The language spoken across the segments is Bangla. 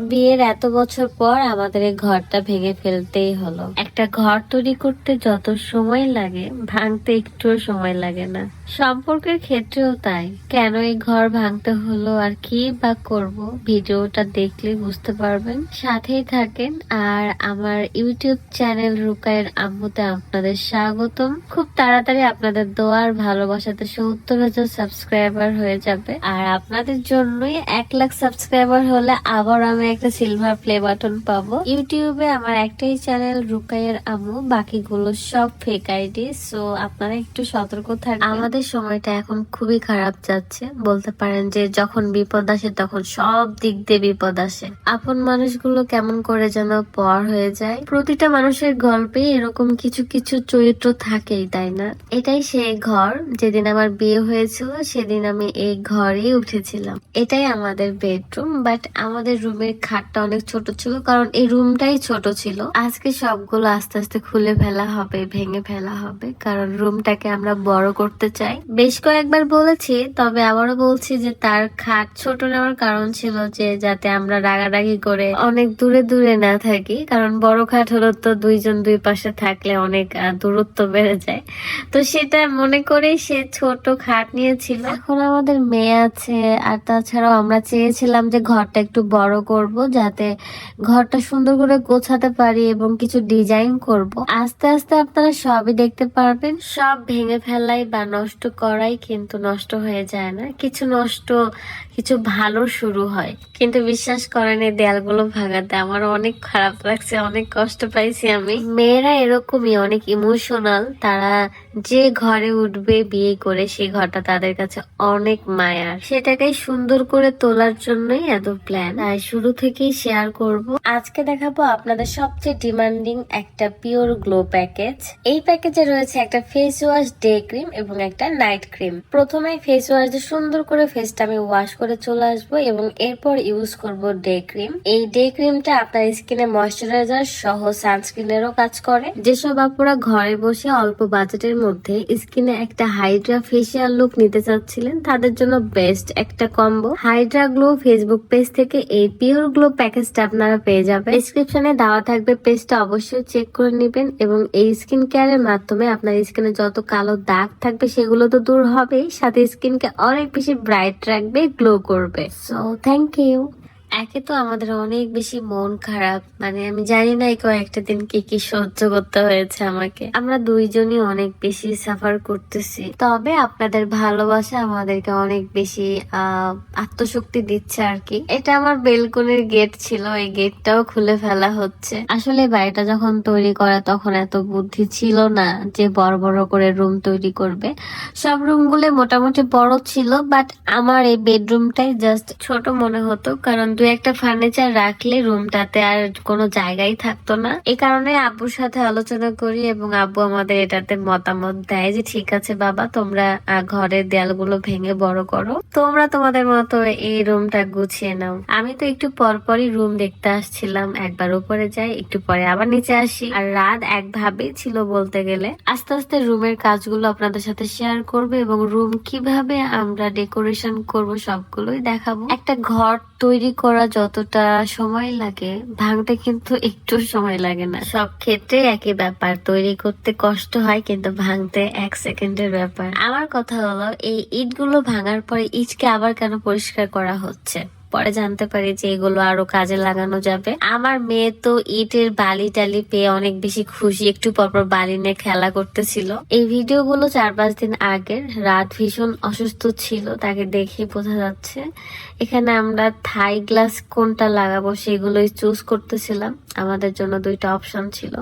বিয়ের এত বছর পর আমাদের এই ঘরটা ভেঙে ফেলতেই হলো। একটা ঘর তৈরি করতে যত সময় লাগে ভাঙতে একটুও সময় লাগে না। সম্পর্কের ক্ষেত্রেও তাই। কেন এই ঘর ভাঙতে হলো আর কি বা করব, ভিডিওটা দেখলে বুঝতে পারবেন। সাথেই থাকেন। আর আমার ইউটিউব চ্যানেল রুকায়ের আম্মুতে আপনাদের স্বাগতম। খুব তাড়াতাড়ি আপনাদের দোয়ার ভালোবাসাতে 70,000 সাবস্ক্রাইবার হয়ে যাবে। আর আপনাদের জন্যই 1 লাখ সাবস্ক্রাইবার হলে আবার আমি একটা সিলভার প্লে বাটন পাবো। ইউটিউবে আমার একটাই চ্যানেল রুকায়ের আম্মু, বাকিগুলো সব ফেক আইডি। সো আপনারা একটু সতর্ক থাকবেন। আমাদের সময়টা এখন খুবই খারাপ যাচ্ছে। বলতে পারেন যে যখন বিপদ আসে তখন সব দিক দিয়ে বিপদ আসে। আপন মানুষগুলো কেমন করে যেন পর হয়ে যায়। প্রতিটা মানুষের গল্পে এরকম কিছু কিছু চরিত্র থাকেই, তাই না? এটাই সেই ঘর। যেদিন আমার বিয়ে হয়েছিল সেদিন আমি এই ঘরেই উঠেছিলাম। এটাই আমাদের বেডরুম, বাট আমাদের রুমের খাটটা অনেক ছোট ছিল, কারণ এই রুমটাই ছোট ছিল। আজকে সবগুলো আস্তে আস্তে খুলে ফেলা হবে, ভেঙে ফেলা হবে, কারণ রুমটাকে আমরা বড় করতে চাই। বেশ কয়েকবার বলেছি, তবে আবারও বলছি যে তার খাট ছোট নেওয়ার কারণ ছিল যে যাতে আমরা রাগারাগি করে অনেক দূরে দূরে না থাকি, কারণ বড় খাট হলো তো দুইজন দুই পাশে থাকলে অনেক দূরত্ব বেড়ে যায়। তো সেটা মনে করে সে ছোট খাট নিয়েছিল। এখন আমাদের মেয়ে আছে, আর তাছাড়াও আমরা চেয়েছিলাম যে ঘরটা একটু বড় করব, যাতে ঘরটা সুন্দর করে গোছাতে পারি এবং কিছু ডিজাইন করব। আস্তে আস্তে আপনারা সবই দেখতে পারবেন। সব ভেঙে ফেলাই বা নষ্ট করাই কিন্তু নষ্ট হয়ে যায় না। কিছু নষ্ট, কিছু ভালো শুরু হয়। কিন্তু বিশ্বাস করেন এই দেয়ালগুলো ভাঙাতে আমার অনেক খারাপ লাগছে, অনেক কষ্ট পাইছি আমি। মেয়েরা এরকমই, অনেক ইমোশনাল। তারা যে ঘরে উঠবে বিয়ে করে সেই ঘরটা তাদের কাছে অনেক মায়ার। সেটাকে সুন্দর করে তোলার জন্যই এত প্ল্যান। তাই শুরু থেকেই শেয়ার করব। আজকে দেখাবো আপনাদের সবচেয়ে ডিমান্ডিং একটা পিওর গ্লো প্যাকেজ। এই প্যাকেজে রয়েছে একটা ফেস ওয়াশ, ডে ক্রিম এবং একটা নাইট ক্রিম। প্রথমে ফেস ওয়াশ দিয়ে সুন্দর করে ফেসটা আমি ওয়াশ করে চলে আসবো এবং এরপর ইউজ করব ডে ক্রিম। এই ডে ক্রিমটা আপনার স্কিনে ময়শ্চারাইজার সহ সানস্ক্রিনেরও কাজ করে। যেসব আপুরা ঘরে বসে অল্প বাজেটের মধ্যে স্কিনে একটা হাইড্রা ফেসিয়াল লুক নিতে চাচ্ছিলেন, তাদের জন্য বেস্ট একটা combo. Hydra glow Facebook page থেকে এই পিওর গ্লো প্যাকেজটা আপনারা পেয়ে যাবেন। ডেসক্রিপশনে দেওয়া থাকবে, পেজটা অবশ্যই চেক করে নেবেন। এবং এই স্কিন কেয়ারের মাধ্যমে আপনার স্কিনে যত কালো দাগ থাকবে সেগুলো তো দূর হবেই, সাথে স্কিনকে অনেক বেশি ব্রাইট রাখবে, গ্লো করবে। So thank you. একে তো আমাদের অনেক বেশি মন খারাপ, মানে আমি জানি না এই কয়েকটা দিন কি কি সহ্য করতে হয়েছে আমাকে। আমরা দুইজনই অনেক বেশি সাফার করতেছি, তবে আপনাদের ভালোবাসা আমাদেরকে অনেক বেশি আত্মশক্তি দিচ্ছে আর কি। এটা আমার বেলকনির গেট ছিল, এই গেটটাও খুলে ফেলা হচ্ছে। আসলে বাড়িটা যখন তৈরি করা তখন এত বুদ্ধি ছিল না যে বড় বড় করে রুম তৈরি করবে। সব রুমগুলো মোটামুটি বড় ছিল, বাট আমার এই বেডরুমটাই জাস্ট ছোট মনে হতো, কারণ দু একটা ফার্নিচার রাখলে রুমটাতে আর কোনো জায়গাই থাকতো না। এই কারণে আব্বুর সাথে আলোচনা করি এবং আব্বু আমাদের এটাতে মতামত দেয় যে ঠিক আছে বাবা, তোমরা ঘরের দেয়ালগুলো ভেঙে বড় করো, তোমরা তোমাদের মতো এই রুমটা গুছিয়ে নাও। আমি তো একটু পরপরই রুম দেখতে আসছিলাম, একবার উপরে যাই, একটু পরে আবার নিচে আসি, আর রাত একভাবেই ছিল বলতে গেলে। আস্তে আস্তে রুমের কাজগুলো আপনাদের সাথে শেয়ার করবো এবং রুম কিভাবে আমরা ডেকোরেশন করব সবগুলোই দেখাবো। একটা ঘর তৈরি করা যতটা সময় লাগে, ভাঙতে কিন্তু একটু সময় লাগে না। সব ক্ষেত্রে একই ব্যাপার, তৈরি করতে কষ্ট হয় কিন্তু ভাঙতে 1 সেকেন্ডের ব্যাপার। আমার কথা হলো, এই ইটগুলো ভাঙার পরে ইটকে আবার কেন পরিষ্কার করা হচ্ছে? পরে জানতে পারি যে এগুলো আরো কাজে লাগানো যাবে। আমার মেয়ে তো ইটের বালি টালি পেয়ে অনেক বেশি খুশি, একটু পরপর বালি নিয়ে খেলা করতেছিল। এই ভিডিওগুলো 4-5 দিন আগের। রাত ভীষণ অসুস্থ ছিল, তাকে দেখে বোঝা যাচ্ছে। এখানে আমরা থাই গ্লাস কোনটা লাগাবো সেগুলোই চুজ করতেছিলাম। আমাদের জন্য 2টা অপশন ছিল,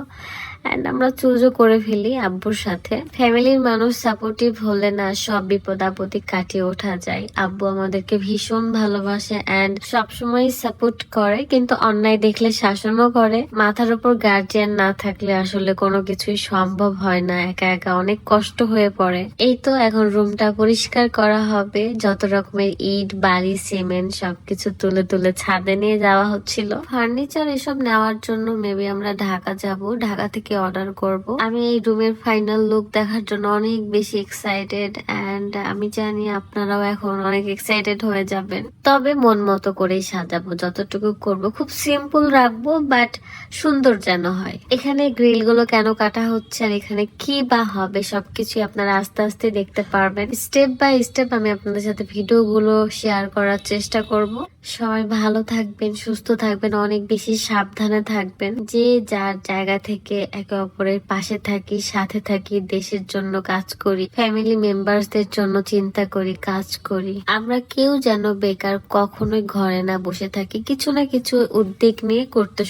এন্ড আমরা চুজও করে ফেলি আব্বুর সাথে। ফ্যামিলির মানুষ সাপোর্টিভ হলে না সব বিপদ আপদে কাটিয়ে ওঠা যায়। আব্বু আমাদেরকে ভীষণ ভালোবাসে এন্ড সবসময় সাপোর্ট করে, কিন্তু অন্যায় দেখলে শাসনও করে। মাথার উপর গার্জিয়ান না থাকলে আসলে কোনো কিছুই সম্ভব হয় না, একা একা অনেক কষ্ট হয়ে পড়ে। এই তো এখন রুমটা পরিষ্কার করা হবে, যত রকমের ইট, বালি, সিমেন্ট সবকিছু তুলে তুলে ছাদে নিয়ে যাওয়া হচ্ছিল। ফার্নিচার এসব নেওয়ার জন্য মেবি আমরা ঢাকা যাব। ঢাকা থেকে থেকে অর্ডার করব। আমি এই রুমের ফাইনাল লুক দেখার জন্য অনেক বেশি এক্সাইটেড এন্ড আমি জানি আপনারাও এখন অনেক এক্সাইটেড হয়ে যাবেন। তবে মন মতো করেই সাজাবো, যতটুকু করব খুব সিম্পল রাখবো, বাট সুন্দর যেন হয়। এখানে গ্রিল গুলো কেন কাটা হচ্ছে আর এখানে কি বা হবে সবকিছু আপনারা আস্তে আস্তে দেখতে পারবেন। স্টেপ বাই স্টেপ আমি আপনাদের সাথে ভিডিও গুলো শেয়ার করার চেষ্টা করব। সবাই ভালো থাকবেন, সুস্থ থাকবেন, অনেক বেশি সাবধানে থাকবেন। যে যার জায়গা থেকে একে অপরের পাশে থাকি, সাথে থাকি, দেশের জন্য কাজ করি, ফ্যামিলি মেম্বারসদের জন্য চিন্তা করি, কাজ করি। আমরা কেউ যেন বেকার কখনোই ঘরে না বসে থাকি, কিছু না কিছু উদ্যোগ নিয়ে করতে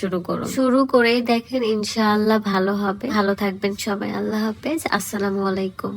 শুরু করেই দেখেন, ইনশাআল্লাহ ভালো হবে। ভালো থাকবেন সবাই। আল্লাহ হাফেজ। আসসালামু আলাইকুম।